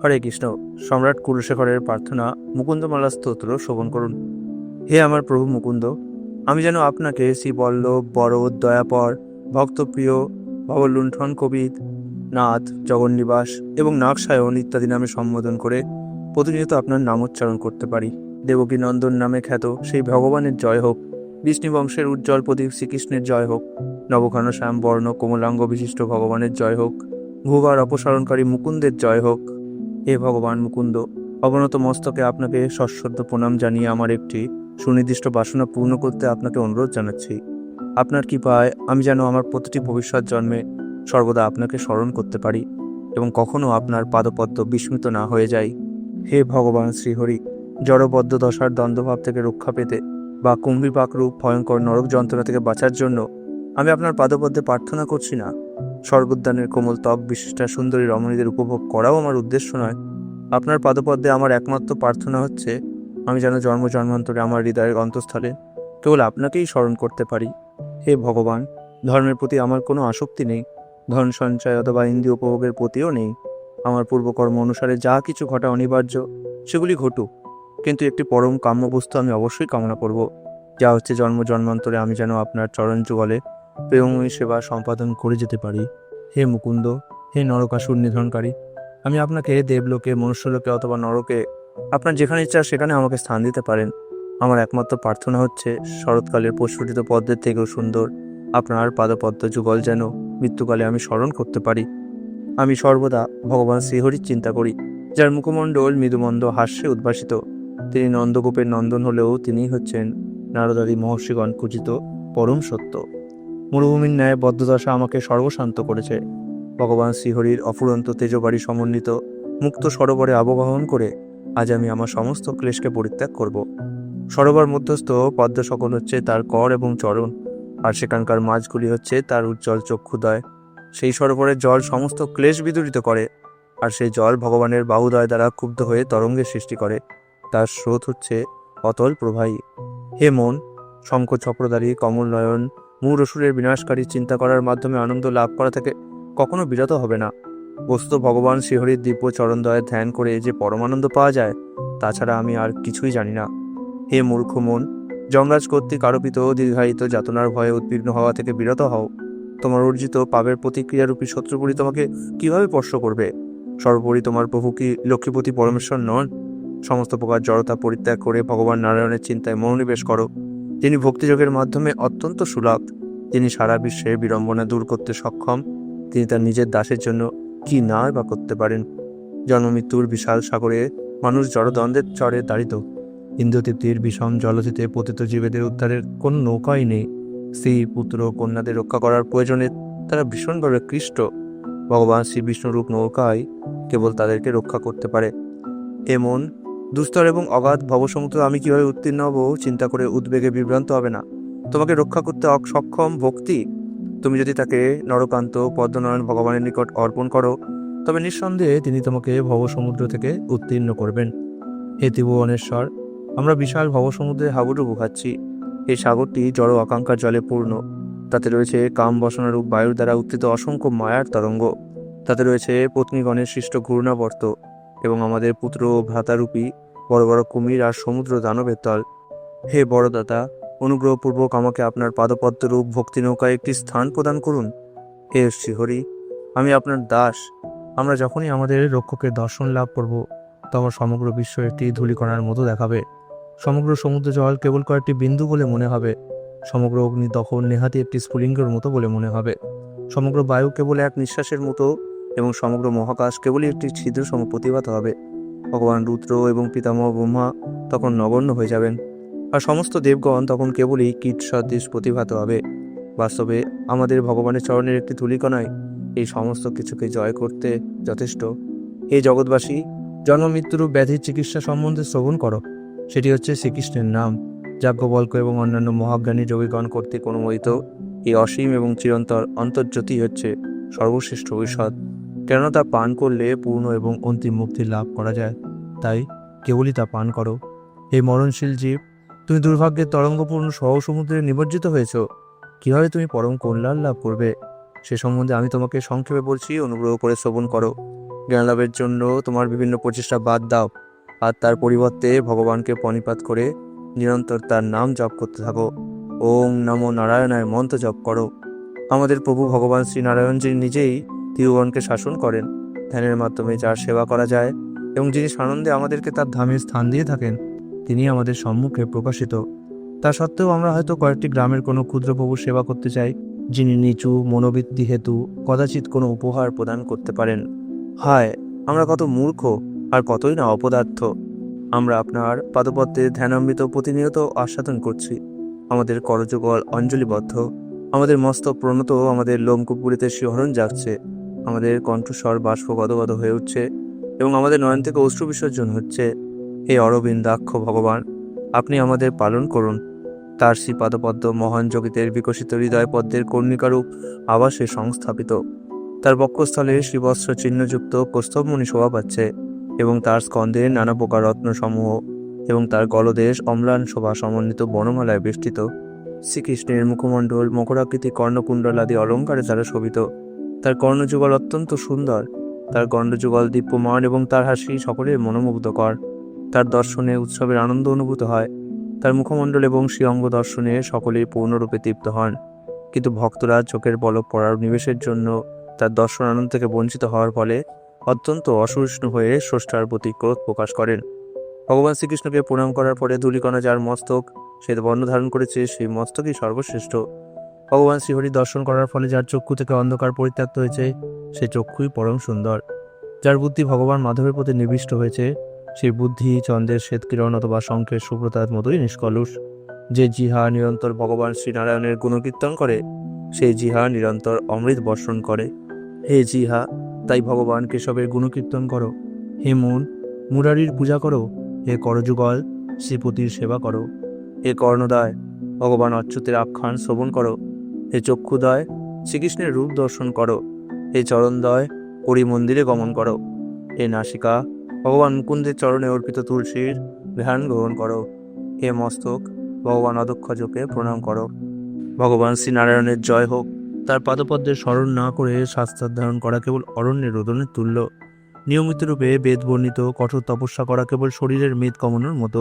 হরে কৃষ্ণ। সম্রাট কুলশেখরের প্রার্থনা মুকুন্দমালা স্তোত্র শ্রবণ করুন। হে আমার প্রভু মুকুন্দ, আমি যেন আপনাকে শ্রীবল্লভ, বরদ, দয়াপর, ভক্তপ্রিয়, ভবলুণ্ঠন কবিদ, নাথ, জগন্নিবাস এবং নাগসায়ন ইত্যাদি নামে সম্বোধন করে প্রতিনিয়ত আপনার নামোচ্চারণ করতে পারি। দেবকী নন্দন নামে খ্যাত সেই ভগবানের জয় হোক, বিষ্ণু বংশের উজ্জ্বল প্রদীপ শ্রীকৃষ্ণের জয় হোক, নবঘন শ্যাম বর্ণ কোমলাঙ্গ বিশিষ্ট ভগবানের জয় হোক, ভোগার অপসারণকারী মুকুন্দের জয় হোক। হে ভগবান মুকুন্দ, অবনত মস্তকে আপনাকে সশ্রদ্ধ প্রণাম জানিয়ে আমার একটি সুনির্দিষ্ট বাসনা পূর্ণ করতে আপনাকে অনুরোধ জানাচ্ছি। আপনার কৃপায় আমি যেন আমার প্রতিটি ভবিষ্যৎ জন্মে সর্বদা আপনাকে স্মরণ করতে পারি এবং কখনো আপনার পাদপদ্ম বিস্মিত না হয়ে যাই। হে ভগবান শ্রীহরি, জড়বদ্ধ দশার দ্বন্দ্বভাব থেকে রক্ষা পেতে বা কুম্ভীপাকরূপ ভয়ঙ্কর নরক যন্ত্রণা থেকে বাঁচার জন্য আমি আপনার পাদপদ্মে প্রার্থনা করছি না। স্বর্গোদ্যানের কোমল ত্বক বিশিষ্টা সুন্দরী রমণীদের উপভোগ করাও আমার উদ্দেশ্য নয়। আপনার পাদপদ্মে আমার একমাত্র প্রার্থনা হচ্ছে আমি যেন জন্ম জন্মান্তরে আমার হৃদয়ের অন্তঃস্থলে কেবল আপনাকেই স্মরণ করতে পারি। হে ভগবান, ধর্মের প্রতি আমার কোনো আসক্তি নেই, ধন সঞ্চয় অথবা ইন্দ্রিয় উপভোগের প্রতিও নেই। আমার পূর্বকর্ম অনুসারে যা কিছু ঘটা অনিবার্য সেগুলি ঘটুক, কিন্তু একটি পরম কাম্য বস্তু আমি অবশ্যই কামনা করব, যা হচ্ছে জন্ম জন্মান্তরে আমি যেন আপনার চরণ যুগলে প্রেমময়ী সেবা সম্পাদন করে যেতে পারি। হে মুকুন্দ, হে নরকাসুর নিধনকারী, আমি আপনাকে দেবলোকে, মনুষ্যলোকে অথবা নরকে আপনার যেখানে ইচ্ছা সেখানে আমাকে স্থান দিতে পারেন। আমার একমাত্র প্রার্থনা হচ্ছে শরৎকালের প্রস্ফুটিত পদ্মের থেকেও সুন্দর আপনার পাদপদ্ম যুগল যেন মৃত্যুকালে আমি স্মরণ করতে পারি। আমি সর্বদা ভগবান শ্রীহরির চিন্তা করি, যার মুখমণ্ডল মৃদুমন্দ হাস্যে উদ্ভাসিত। তিনি নন্দগোপের নন্দন হলেও তিনিই হচ্ছেন নারদাদি মহর্ষিগণ পূজিত পরম সত্য। মরুভূমির ন্যায় বদ্ধদশা আমাকে সর্বশান্ত করেছে। ভগবান শ্রীহরির অফুরন্ত তেজবাড়ি সমন্বিত মুক্ত সরোবরে আবগাহন করে আজ আমি আমার সমস্ত ক্লেশকে পরিত্যাগ করব। সরোবর মধ্যস্থ পদ্ম সকল হচ্ছে তার কর এবং চরণ, আর সেখানকার মাছগুলি হচ্ছে তার উজ্জ্বল চক্ষুদয়। সেই সরোবরের জল সমস্ত ক্লেশ বিদূরিত করে, আর সেই জল ভগবানের বাহুদয় দ্বারা ক্ষুব্ধ হয়ে তরঙ্গের সৃষ্টি করে। তার স্রোত হচ্ছে অতল প্রবাহী। হে মন, শঙ্খ চক্রধারী কমল নয়ন মূঢ় অসুরের বিনাশকারী চিন্তা করার মাধ্যমে আনন্দ লাভ করা থেকে কখনো বিরত হবে না। বস্তু ভগবান শ্রীহরির দিব্য চরণদ্বয়ে ধ্যান করে যে পরমানন্দ পাওয়া যায়, তাছাড়া আমি আর কিছুই জানি না। হে মূর্খ মন, যমরাজ কর্তৃক আরোপিত দীর্ঘায়িত যাতনার ভয়ে উদ্বিগ্ন হওয়া থেকে বিরত হও। তোমার অর্জিত পাপের প্রতিক্রিয়ারূপী শত্রুপুরী তোমাকে কিভাবে স্পর্শ করবে? সর্বোপরি তোমার প্রভু কি লক্ষ্মীপতি পরমেশ্বর নন? সমস্ত প্রকার জড়তা পরিত্যাগ করে ভগবান নারায়ণের চিন্তায় মনোনিবেশ করো। তিনি ভক্তিযোগের মাধ্যমে অত্যন্ত সুলভ, তিনি সারা বিশ্বের বিড়ম্বনা দূর করতে সক্ষম। তিনি তার নিজের দাসের জন্য কি না বা করতে পারেন? জন্মমৃত্যুর বিশাল সাগরে মানুষ জড়দ্বন্দ্বের চরে দাঁড়িত। ইন্দ্রতৃপ্তির বিষম জলধিতে পতিত জীবেদের উদ্ধারের কোনো নৌকাই নেই। স্ত্রী পুত্র কন্যাদের রক্ষা করার প্রয়োজনে তারা ভীষণভাবে ক্লিষ্ট। ভগবান শ্রী বিষ্ণুরূপ নৌকায় কেবল তাদেরকে রক্ষা করতে পারে। এমন দুস্তর এবং অগাধ ভবসমুদ্র আমি কিভাবে উত্তীর্ণ হব চিন্তা করে উদ্বেগে বিভ্রান্ত হবে না। তোমাকে রক্ষা করতে অসক্ষম ভক্তি, তুমি যদি তাকে নরকান্ত পদ্মনারায়ণ ভগবানের নিকট অর্পণ করো, তবে নিঃসন্দেহে তিনি তোমাকে ভবসমুদ্র থেকে উত্তীর্ণ করবেন। হে ত্রিভুবনেশ্বর, আমরা বিশাল ভবসমুদ্রে হাবুডুবু খাচ্ছি। এই সাগরটি জড় আকাঙ্ক্ষার জলে পূর্ণ। তাতে রয়েছে কাম বাসনারূপ বায়ুর দ্বারা উত্থিত অসংখ্য মায়ার তরঙ্গ। তাতে রয়েছে পত্নীগণের সৃষ্ট ঘূর্ণাবর্ত এবং আমাদের পুত্র ও ভ্রাতারূপী বড় বড় কুমির আর সমুদ্র দানবের দল। হে বড়দাতা, অনুগ্রহপূর্বক আমাকে আপনার পাদপদ্মরূপ ভক্তি নৌকায় একটি স্থান প্রদান করুন। হে শ্রীহরি, আমি আপনার দাস। আমরা যখনই আমাদের রক্ষকের দর্শন লাভ করব, তখন সমগ্র বিশ্ব একটি ধূলিকণার মতো দেখাবে। সমগ্র সমুদ্র জল কেবল কয়েকটি বিন্দু বলে মনে হবে। সমগ্র অগ্নি দহন নেহাতি একটি স্ফুলিঙ্গের মতো বলে মনে হবে। সমগ্র বায়ু কেবল এক নিঃশ্বাসের মতো এবং সমগ্র মহাকাশ কেবলই একটি ছিদ্র সম প্রতিভাত হবে। ভগবান রুদ্র এবং পিতামহ ব্রহ্মা তখন নগণ্য হয়ে যাবেন, আর সমস্ত দেবগণ তখন কেবলই কীট সদৃশ প্রতিভাত হবে। বাস্তবে আমাদের ভগবানের চরণের একটি ধূলিকণায় এই সমস্ত কিছুকে জয় করতে যথেষ্ট। এই জগৎবাসী, জন্ম মৃত্যুরূপ ব্যাধির চিকিৎসা সম্বন্ধে শ্রবণ করো। সেটি হচ্ছে শ্রীকৃষ্ণের নাম। যাজ্ঞবল্ক্য এবং অন্যান্য মহাজ্ঞানী যোগীগণ কর্তৃক অনুমোদিত এই অসীম এবং চিরন্তর অন্তর্জ্যোতি হচ্ছে সর্বশ্রেষ্ঠ ঔষধ। কেননা তা পান করলে পূর্ণ এবং অন্তিম মুক্তি লাভ করা যায়, তাই কেবলই তা পান করো। এই মরণশীল জীব, তুমি দুর্ভাগ্যের তরঙ্গপূর্ণ সমুদ্রে নিমজ্জিত হয়েছ। কিভাবে তুমি পরম কল্যাণ লাভ করবে সে সম্বন্ধে আমি তোমাকে সংক্ষেপে বলছি, অনুগ্রহ করে শ্রবণ করো। জ্ঞানলাভের জন্য তোমার বিভিন্ন প্রচেষ্টা বাদ দাও আর তার পরিবর্তে ভগবানকে প্রণিপাত করে নিরন্তর তার নাম জপ করতে থাকো। ওম নমো নারায়ণায় মন্ত্র জপ করো। আমাদের প্রভু ভগবান শ্রীনারায়ণ যিনি নিজেই ত্রিভুবনকে শাসন করেন, ধ্যানের মাধ্যমে যার সেবা করা যায় এবং যিনি সানন্দে আমাদেরকে তার ধামে স্থান দিয়ে থাকেন, তিনি আমাদের সম্মুখে প্রকাশিত। তা সত্ত্বেও আমরা হয়তো কয়েকটি গ্রামের কোনো ক্ষুদ্র প্রভুর সেবা করতে চাই, যিনি নিচু মনোবৃত্তি হেতু কদাচিৎ কোনো উপহার প্রদান করতে পারেন। হায়, আমরা কত মূর্খ আর কতই না অপদার্থ! আমরা আপনার পাদপদ্মে ধ্যানামৃত প্রতিনিয়ত আস্বাদন করছি। আমাদের করযুগল অঞ্জলিবদ্ধ, আমাদের মস্তক প্রণত, আমাদের লোমকূপগুলিতে শিহরণ জাগছে, আমাদের কণ্ঠস্বর বাষ্প গদগদ হয়ে উঠছে এবং আমাদের নয়ন থেকে অশ্রু বিসর্জন হচ্ছে। হে অরবিন্দাক্ষ ভগবান, আপনি আমাদের পালন করুন। তার শ্রীপাদপদ্ম মহান যোগীদের বিকশিত হৃদয় পদ্মের কর্ণিকারূপ আবাসে সংস্থাপিত। তার বক্ষস্থলে শ্রীবস্ত্র চিহ্নযুক্ত কৌস্তভমণি শোভা পাচ্ছে এবং তার স্কন্ধে নানা প্রকার রত্নসমূহ এবং তার গলদেশ অম্লান শোভা সমন্বিত বনমালায় বেষ্টিত। শ্রীকৃষ্ণের মুখমণ্ডল মকরাকৃতি কর্ণকুণ্ডলাদি অলঙ্কারে তারা শোভিত। তার কর্ণযুগল অত্যন্ত সুন্দর, তার গণ্ডযুগল দীপ্যমান এবং তার হাসি সকলের মনোমুগ্ধকর। তার দর্শনে উৎসবের আনন্দ অনুভূত হয়। তার মুখমণ্ডল এবং শ্রীঅঙ্গ দর্শনে সকলেই পূর্ণরূপে তৃপ্ত হন, কিন্তু ভক্তরা চোখের পলক পড়ার নিবেশের জন্য তার দর্শন আনন্দ থেকে বঞ্চিত হওয়ার ফলে অত্যন্ত অসহিষ্ণু হয়ে স্রষ্টার প্রতি ক্রোধ প্রকাশ করেন। ভগবান শ্রীকৃষ্ণকে প্রণাম করার পরে ধূলিকণা যার মস্তক সে বর্ণ ধারণ করেছে, সেই মস্তকই সর্বশ্রেষ্ঠ। ভগবান শ্রীহরি দর্শন করার ফলে যার চক্ষু থেকে অন্ধকার পরিত্যক্ত হয়েছে, সে চক্ষুই পরম সুন্দর। যার বুদ্ধি ভগবান মাধবের প্রতি নিবিষ্ট হয়েছে, সেই বুদ্ধি চন্দ্রের শ্বেতকিরণ অথবা শঙ্খের সুব্রতার মতোই নিষ্কলুষ। যে জিহা নিরন্তর ভগবান শ্রীনারায়ণের গুণকীর্তন করে, সেই জিহা নিরন্তর অমৃত বর্ষণ করে। হে জিহা, তাই ভগবান কেশবের গুণকীর্তন করো। হে মন, মুরারির পূজা করো। হে করযুগল, শ্রীপতির সেবা করো। হে কর্ণদয়, ভগবান অচ্যুতের আখ্যান শ্রবণ করো। হে চক্ষুদয়, শ্রীকৃষ্ণের রূপ দর্শন করো। হে চরণদয়, হরি মন্দিরে গমন করো। হে নাসিকা, ভগবান মুকুন্দের চরণে অর্পিত তুলসীর ধ্যান গ্রহণ করো। হে মস্তক, ভগবান অদক্ষযোগে প্রণাম করো। ভগবান শ্রীনারায়ণের জয় হোক। তার পাদপদ্মের স্মরণ না করে শাস্ত্রাধ্যয়ন করা কেবল অরণ্যের রোদনের তুল্য। নিয়মিত রূপে বেদ বর্ণিত কঠোর তপস্যা করা কেবল শরীরের মেদ কমানোর মতো।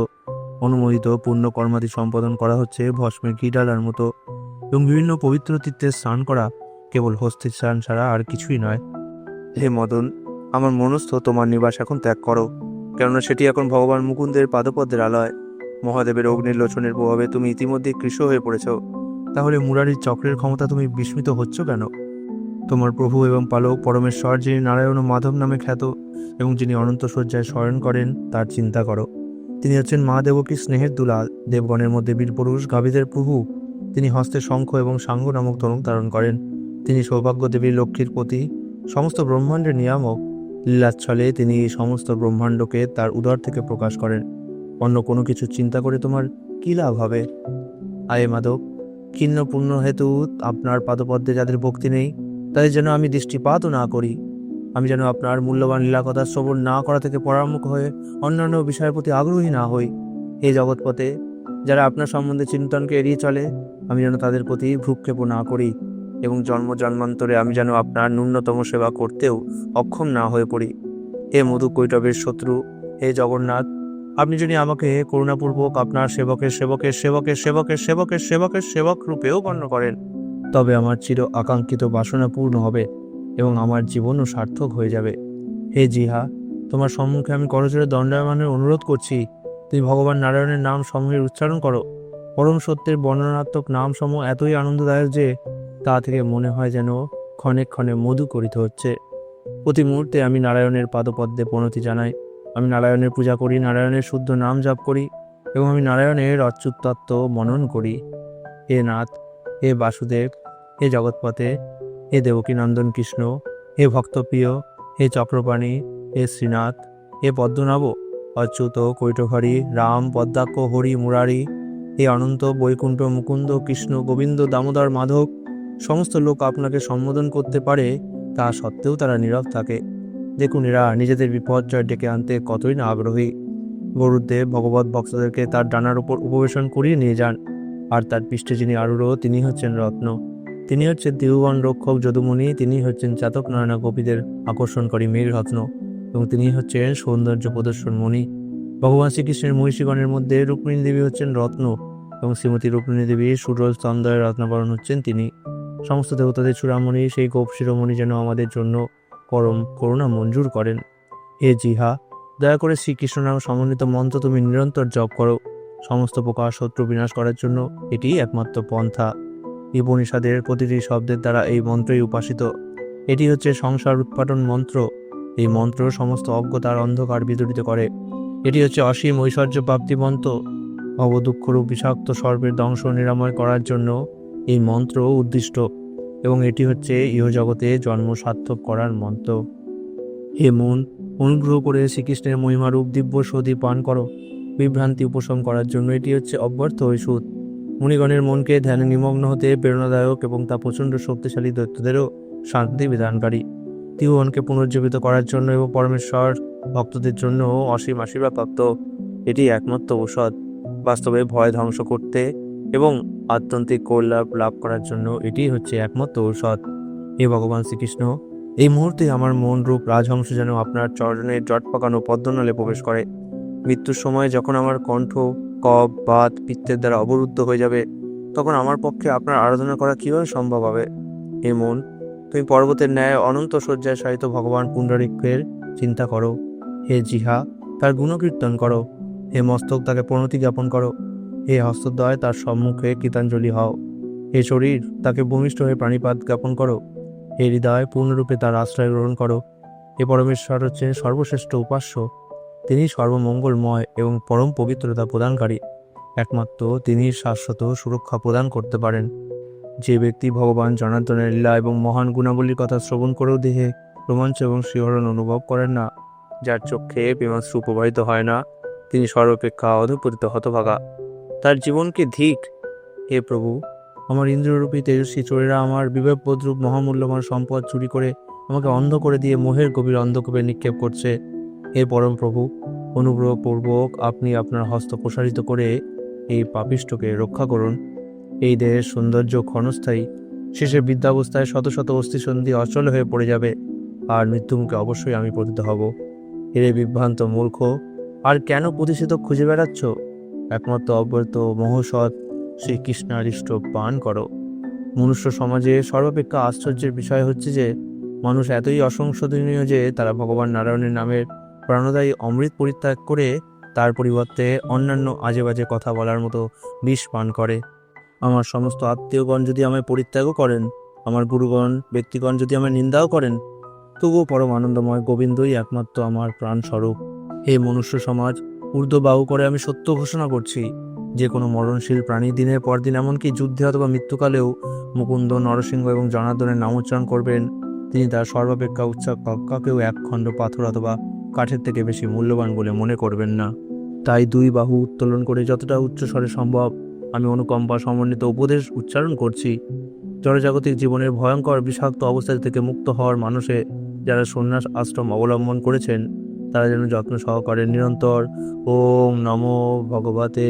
অনুমোদিত পুণ্য কর্মাদি সম্পাদন করা হচ্ছে ভস্মের ঘি ঢালার মতো, এবং বিভিন্ন পবিত্র তীর্থে স্নান করা কেবল হস্তের স্নান ছাড়া আর কিছুই নয়। হে মদন, আমার মনস্থ তোমার নিবাস এখন ত্যাগ করো, কেননা সেটি এখন ভগবান মুকুন্দের পাদপদ্মের আলয়। মহাদেবের অগ্নিলোচনের প্রভাবে তুমি ইতিমধ্যে কৃশ হয়ে পড়েছ, তাহলে মুরারির চক্রের ক্ষমতা তুমি বিস্মিত হচ্ছ কেন? তোমার প্রভু এবং পালক পরমেশ্বর, যিনি নারায়ণ ও মাধব নামে খ্যাত এবং যিনি অনন্ত শয্যায় শয়ন করেন, তার চিন্তা করো। তিনি হচ্ছেন মা দেবকীর স্নেহের দুলাল, দেবগণের মধ্যে বীরপুরুষ, গাভীদের প্রভু। তিনি হস্তে শঙ্খ এবং সাঙ্গ নামক ধনুক ধারণ করেন। তিনি সৌভাগ্য দেবীর লক্ষ্মীর প্রতি, সমস্ত ব্রহ্মাণ্ডের নিয়ামক। লীলাচ্ছলে তিনি সমস্ত ব্রহ্মাণ্ডকে তার উদর থেকে প্রকাশ করেন। অন্য কোনো কিছু চিন্তা করে তোমার কী লাভ হবে? আয়ে মাধব, ক্ষীণ পুণ্য হেতু আপনার পাদপদ্মে যাদের ভক্তি নেই, তাদের যেন আমি দৃষ্টিপাতও না করি। আমি যেন আপনার মূল্যবান লীলাকথা শ্রবণ না করা থেকে পরামুখ হয়ে অন্যান্য বিষয়ের প্রতি আগ্রহী না হই। এই জগৎপথে যারা আপনার সম্বন্ধে চিন্তনকে এড়িয়ে চলে, আমি যেন তাদের প্রতি ভ্রুক্ষেপও না করি এবং জন্ম জন্মান্তরে আমি যেন আপনার ন্যূনতম সেবা করতেও অক্ষম না হয়ে পড়ি। হে মধু কৈটবের শত্রু, হে জগন্নাথ, আপনি যদি আমাকে করুণাপূর্বক আপনার সেবকের সেবকের সেবকের সেবকের সেবকের সেবকের সেবক রূপেও গণ্য করেন, তবে আমার চির আকাঙ্ক্ষিত বাসনা পূর্ণ হবে এবং আমার জীবনও সার্থক হয়ে যাবে। হে জিহা, তোমার সম্মুখে আমি করজোড়ে দণ্ডায়মানের অনুরোধ করছি। তুমি ভগবান নারায়ণের নাম সমূহের উচ্চারণ করো। পরম সত্যের বর্ণনাত্মক নাম সমূহ এতই আনন্দদায়ক যে তা থেকে মনে হয় যেন ক্ষণে ক্ষণে মধু করিত হচ্ছে। প্রতি মুহূর্তে আমি নারায়ণের পাদপদ্মে প্রণতি জানাই। আমি নারায়ণের পূজা করি, নারায়ণের শুদ্ধ নাম জপ করি এবং আমি নারায়ণের অচ্যুত তত্ত্ব মনন করি। হে নাথ, হে বাসুদেব, হে জগৎপতে, হে দেবকীনন্দন কৃষ্ণ, হে ভক্তপ্রিয়, হে চক্রপাণী, হে শ্রীনাথ, হে পদ্মনাভ, অচ্যুত কৈটভারী, রাম, পদ্মাক্ষ, হরি, মুরারি, হে অনন্ত, বৈকুণ্ঠ, মুকুন্দ, কৃষ্ণ, গোবিন্দ, দামোদর, মাধব। সমস্ত লোক আপনাকে সম্বোধন করতে পারে, তা সত্ত্বেও তারা নীরব থাকে। দেখুন, এরা নিজেদের বিপর্যয় ডেকে আনতে কতই না আগ্রহী। গরুদেব ভগবত ভক্তদেরকে তার ডানার উপর উপবেশন করিয়ে নিয়ে যান, আর তার পৃষ্ঠে যিনি আরূঢ় তিনি হচ্ছেন রত্ন। তিনি হচ্ছেন ত্রিভুবন রক্ষক যদুমণি, তিনি হচ্ছেন চাতক নয়না গোপীদের আকর্ষণকারী মেঘ রত্ন, এবং তিনি হচ্ছেন সৌন্দর্য প্রদর্শন মণি। ভগবান শ্রীকৃষ্ণের মহিষীগণের মধ্যে রুক্মিণী দেবী হচ্ছেন রত্ন, এবং শ্রীমতী রুক্মিণী দেবী সুরজ স্তন্দয় রত্নাবরণ হচ্ছেন তিনি। সমস্ত দেবতাদের চূড়ামণি সেই গোপ শিরোমণি যেন আমাদের জন্য পরম করুণা মঞ্জুর করেন। হে জিহা, দয়া করে শ্রীকৃষ্ণ নাম সমন্বিত মন্ত্র তুমি নিরন্তর জপ করো। সমস্ত প্রকার শত্রু বিনাশ করার জন্য এটি একমাত্র পন্থা। উপনিষদের প্রতিটি শব্দের দ্বারা এই মন্ত্রই উপাসিত। এটি হচ্ছে সংসার উৎপাটন মন্ত্র। এই মন্ত্র সমস্ত অজ্ঞতার অন্ধকার বিদূরিত করে। এটি হচ্ছে অসীম ঐশ্বর্য প্রাপ্তি মন্ত্র। অবদুঃখরূপ বিষাক্ত সর্পের ধ্বংস নিরাময় করার জন্য এই মন্ত্র উদ্দিষ্ট, এবং এটি হচ্ছে ইহজগতে জন্ম সার্থক করার মন্ত্র। হে মন, অনুগ্রহ করে শ্রীকৃষ্ণের মহিমারূপ দিব্য সদী পান করো। বিভ্রান্তি উপশম করার জন্য এটি হচ্ছে অব্যর্থ ঔষধ। মুনিগণের মনকে ধ্যানে নিমগ্ন হতে প্রেরণাদায়ক, এবং তা প্রচণ্ড শক্তিশালী দৈত্যদেরও শান্তি বিধানকারী। ত্রিভুবনকে পুনর্জীবিত করার জন্য এবং পরমেশ্বর ভক্তদের জন্য অসীম আশীর্বাদ প্রাপ্ত এটি একমাত্র ঔষধ। বাস্তবে ভয় ধ্বংস করতে এবং আত্যন্তিক কল্যাণ লাভ করার জন্য এটি হচ্ছে একমাত্র ঔষধ। হে ভগবান শ্রীকৃষ্ণ, এই মুহূর্তে আমার মন রূপ রাজহংস যেন আপনার চরণের জট পাকানো পদ্মনালে প্রবেশ করে। মৃত্যুর সময় যখন আমার কণ্ঠ কফ বাত পিত্তের দ্বারা অবরুদ্ধ হয়ে যাবে, তখন আমার পক্ষে আপনার আরাধনা করা কিভাবে সম্ভব হবে? হে মন, তুমি পর্বতের ন্যায় অনন্ত শয্যায় শায়িত ভগবান পুণ্ডরিকের চিন্তা করো। হে জিহা, তার গুণকীর্তন করো। হে মস্তক, তাকে প্রণতি জ্ঞাপন করো। হে হস্তদ্বয়, তার সম্মুখে কৃতাঞ্জলি হও। হে শরীর, তাকে ভূমিষ্ঠ হয়ে প্রাণীপাত জ্ঞাপন করো। হে হৃদয়, পূর্ণরূপে তার আশ্রয় গ্রহণ করো। হে পরমেশ্বর হচ্ছেন সর্বশ্রেষ্ঠ উপাস্য। তিনি সর্বমঙ্গলময় এবং পরম পবিত্রতা প্রদানকারী। একমাত্র তিনি শাশ্বত সুরক্ষা প্রদান করতে পারেন। যে ব্যক্তি ভগবান জনার্দনের লীলা এবং মহান গুণাবলীর কথা শ্রবণ করেও দেহে রোমাঞ্চ এবং শিহরণ অনুভব করেন না, যার চক্ষে প্রেমাশ্রু প্রবাহিত হয় না, তিনি সর্বাপেক্ষা অধঃপতিত হতভাগা। তার জীবনকে ধিক। হে প্রভু, আমার ইন্দ্ররূপী তেজস্বী চোরেরা আমার বিবেকবোধরূপ মহামূল্যবান সম্পদ চুরি করে আমাকে অন্ধ করে দিয়ে মোহের গভীর অন্ধকূপে নিক্ষেপ করছে। হে পরম প্রভু, অনুগ্রহপূর্বক আপনি আপনার হস্ত প্রসারিত করে এই পাপিষ্ঠকে রক্ষা করুন। এই দেহের সৌন্দর্য ক্ষণস্থায়ী, শেষে বৃদ্ধাবস্থায় শত শত অস্থিসন্ধি অচল হয়ে পড়ে যাবে, আর মৃত্যুমুখে অবশ্যই আমি পতিত হব। এরে বিভ্রান্ত মূর্খ, আর কেন প্রতিষেধক খুঁজে বেড়াচ্ছ? একমাত্র অব্যর্থ মহৌষধ শ্রীকৃষ্ণারিষ্ট পান করো। মনুষ্য সমাজে সর্বাপেক্ষা আশ্চর্যের বিষয় হচ্ছে যে মানুষ এতই অসংশোধনীয় যে তারা ভগবান নারায়ণের নামের প্রাণদায়ী অমৃত পরিত্যাগ করে তার পরিবর্তে অন্যান্য আজে বাজে কথা বলার মতো বিষ পান করে। আমার সমস্ত আত্মীয়গণ যদি আমায় পরিত্যাগও করেন, আমার গুরুগণ ব্যক্তিগণ যদি আমায় নিন্দাও করেন, তবুও পরম আনন্দময় গোবিন্দই একমাত্র আমার প্রাণস্বরূপ। হে মনুষ্য সমাজ, ঊর্ধ্ববাহু করে আমি সত্য ঘোষণা করছি, যে কোনো মরণশীল প্রাণী দিনের পর দিন এমনকি যুদ্ধে অথবা মৃত্যুকালেও মুকুন্দ, নরসিংহ এবং জনার্দনের নাম উচ্চারণ করবেন। তিনি তার সর্বাপেক্ষা উচ্চাকাঙ্ক্ষাকেও এক খণ্ড পাথর অথবা কাঠের থেকে বেশি মূল্যবান বলে মনে করবেন না। তাই দুই বাহু উত্তোলন করে যতটা উচ্চস্বরে সম্ভব আমি অনুকম্পা সমন্বিত উপদেশ উচ্চারণ করছি। জড়জাগতিক জীবনের ভয়ঙ্কর বিষাক্ত অবস্থা থেকে মুক্ত হওয়ার মানুষে যারা সন্ন্যাস আশ্রম অবলম্বন করেছেন, তারা যেন যত্ন সহকারে নিরন্তর ওম নমো ভগবতে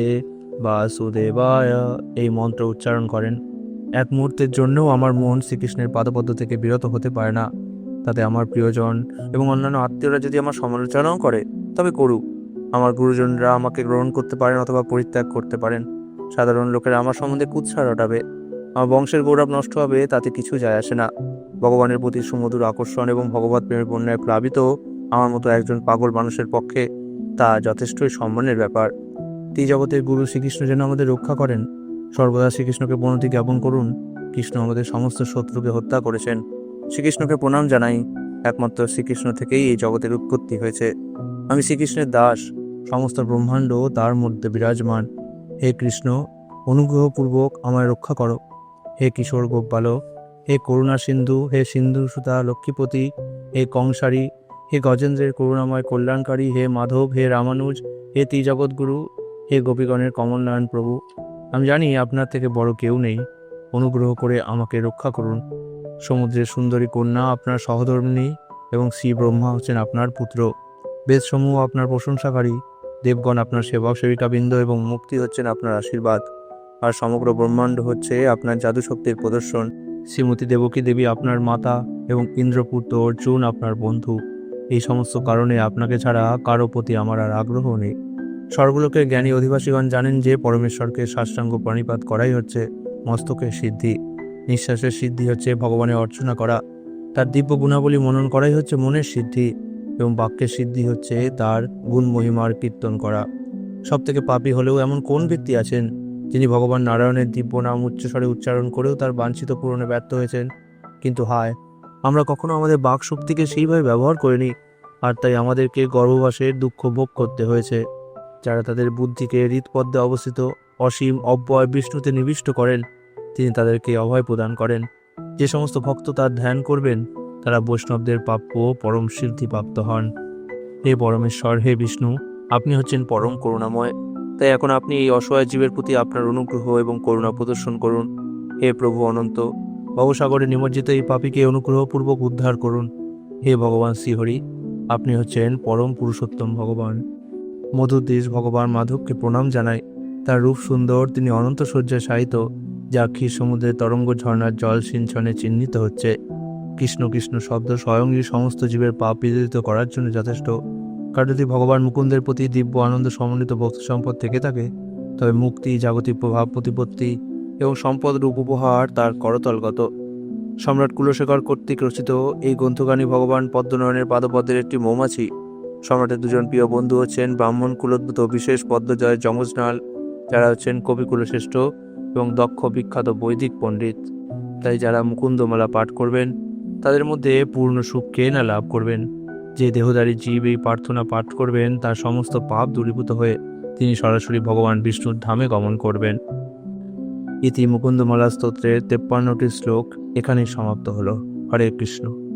বাসুদেবায় এই মন্ত্র উচ্চারণ করেন। এক মুহূর্তের জন্যও আমার মন শ্রীকৃষ্ণের পাদপদ্ম থেকে বিরত হতে পারে না। তাতে আমার প্রিয়জন এবং অন্যান্য আত্মীয়রা যদি আমার সমালোচনাও করে, তবে করুক। আমার গুরুজনরা আমাকে গ্রহণ করতে পারেন অথবা পরিত্যাগ করতে পারেন। সাধারণ লোকেরা আমার সম্বন্ধে কুৎসা রটাবে, আমার বংশের গৌরব নষ্ট হবে, তাতে কিছু যায় আসে না। ভগবানের প্রতি সুমধুর আকর্ষণ এবং ভগবত প্রেমের বন্যায় প্লাবিত আমার মতো একজন পাগল মানুষের পক্ষে তা যথেষ্টই সম্মানের ব্যাপার। ত্রিজগতের গুরু শ্রীকৃষ্ণ যেন আমাদের রক্ষা করেন। সর্বদা শ্রীকৃষ্ণকে প্রণতি জ্ঞাপন করুন। কৃষ্ণ আমাদের সমস্ত শত্রুকে হত্যা করেছেন। শ্রীকৃষ্ণকে প্রণাম জানাই। একমাত্র শ্রীকৃষ্ণ থেকেই এই জগতের উৎপত্তি হয়েছে। আমি শ্রীকৃষ্ণের দাস, সমস্ত ব্রহ্মাণ্ড তার মধ্যে বিরাজমান। হে কৃষ্ণ, অনুগ্রহপূর্বক আমায় রক্ষা করো। হে কিশোর গোপবালক, হে করুণা সিন্ধু, হে সিন্ধু সুতা লক্ষ্মীপতি, হে কংসারী, হে গজেন্দ্রের করুণাময় কল্যাণকারী, হে মাধব, হে রামানুজ, হে ত্রিজগৎগুরু, হে গোপীগণের কমলনয়ন প্রভু, আমি জানি আপনার থেকে বড় কেউ নেই। অনুগ্রহ করে আমাকে রক্ষা করুন। সমুদ্রের সুন্দরী কন্যা আপনার সহধর্মিণী, এবং শ্রী ব্রহ্মা হচ্ছেন আপনার পুত্র। বেদসমূহ আপনার প্রশংসাকারী, দেবগণ আপনার সেবক সেবিকাবৃন্দ, এবং মুক্তি হচ্ছেন আপনার আশীর্বাদ, আর সমগ্র ব্রহ্মাণ্ড হচ্ছে আপনার জাদুশক্তির প্রদর্শন। শ্রীমতী দেবকী দেবী আপনার মাতা এবং ইন্দ্রপুত্র অর্জুন আপনার বন্ধু। এই সমস্ত কারণে আপনাকে ছাড়া কারো প্রতি আমার আর আগ্রহ নেই। স্বর্গলোকের জ্ঞানী অধিবাসীগণ জানেন যে পরমেশ্বরকে সাষ্টাঙ্গ প্রণিপাত করাই হচ্ছে মস্তকের সিদ্ধি, নিঃশ্বাসের সিদ্ধি হচ্ছে ভগবানের অর্চনা করা, তার দিব্য গুণাবলী মনন করাই হচ্ছে মনের সিদ্ধি, এবং বাক্যের সিদ্ধি হচ্ছে তার গুণ মহিমার কীর্তন করা। সব থেকে পাপী হলেও এমন কোন ব্যক্তি আছেন যিনি ভগবান নারায়ণের দিব্য নাম উচ্চস্বরে উচ্চারণ করেও তার বাঞ্ছিত পূরণে ব্যর্থ হয়েছেন? কিন্তু হায়, আমরা কখনো আমাদের বাক শক্তিকে সেইভাবে ব্যবহার করিনি, আর তাই আমাদেরকে গর্ভবাসের দুঃখ ভোগ করতে হয়েছে। যারা তাদের বুদ্ধিকে হৃৎপদ্মে অবস্থিত অসীম অব্যয় বিষ্ণুতে নিবিষ্ট করেন, তিনি তাদেরকে অভয় প্রদান করেন। যে সমস্ত ভক্ত তার ধ্যান করবেন, তারা বৈষ্ণবদের প্রাপ্য পরম সিদ্ধিপ্রাপ্ত হন। হে পরমেশ্বর, হে বিষ্ণু, আপনি হচ্ছেন পরম করুণাময়। তাই এখন আপনি এই অসহায় জীবের প্রতি আপনার অনুগ্রহ এবং করুণা প্রদর্শন করুন। হে প্রভু অনন্ত, ভবসাগরে নিমজ্জিত এই পাপীকে অনুগ্রহপূর্বক উদ্ধার করুন। হে ভগবান শ্রীহরি, আপনি হচ্ছেন পরম পুরুষোত্তম ভগবান। মধুর দেশ ভগবান মাধবকে প্রণাম জানাই। তার রূপ সুন্দর, তিনি অনন্ত শয্যায় শায়িত, যা ক্ষীর সমুদ্রের তরঙ্গ ঝর্ণার জল সিঞ্চনে চিহ্নিত হচ্ছে। কৃষ্ণ কৃষ্ণ শব্দ স্বয়ংই সমস্ত জীবের পাপ বিদরিত করার জন্য যথেষ্ট। কারণ যদি ভগবান মুকুন্দের প্রতি দিব্য আনন্দ সমন্বিত ভক্তি সম্পদ থেকে থাকে, তবে মুক্তি, জাগতিক প্রভাব, প্রতিপত্তি এবং সম্পদ রূপ উপহার তার করতলগত। সম্রাট কুলশেখর কর্তৃক রচিত এই গ্রন্থখানি ভগবান পদ্মনয়নের পাদপদ্মের একটি মৌমাছি। সম্রাটের দুজন প্রিয় বন্ধু হচ্ছেন ব্রাহ্মণ কুলোদ্ভূত বিশেষ পদ্মজয় যমজনাল, যারা হচ্ছেন কবি কুলশ্রেষ্ঠ এবং দক্ষ বিখ্যাত বৈদিক পণ্ডিত। তাই যারা মুকুন্দমালা পাঠ করবেন, তাদের মধ্যে পূর্ণ সুখকে না লাভ করবেন। যে দেহধারী জীব এই প্রার্থনা পাঠ করবেন, তার সমস্ত পাপ দূরীভূত হয়ে তিনি সরাসরি ভগবান বিষ্ণুর ধামে গমন করবেন। ইতি মুকুন্দমালা স্তোত্রের 53টি শ্লোক এখানেই সমাপ্ত হলো। হরে কৃষ্ণ।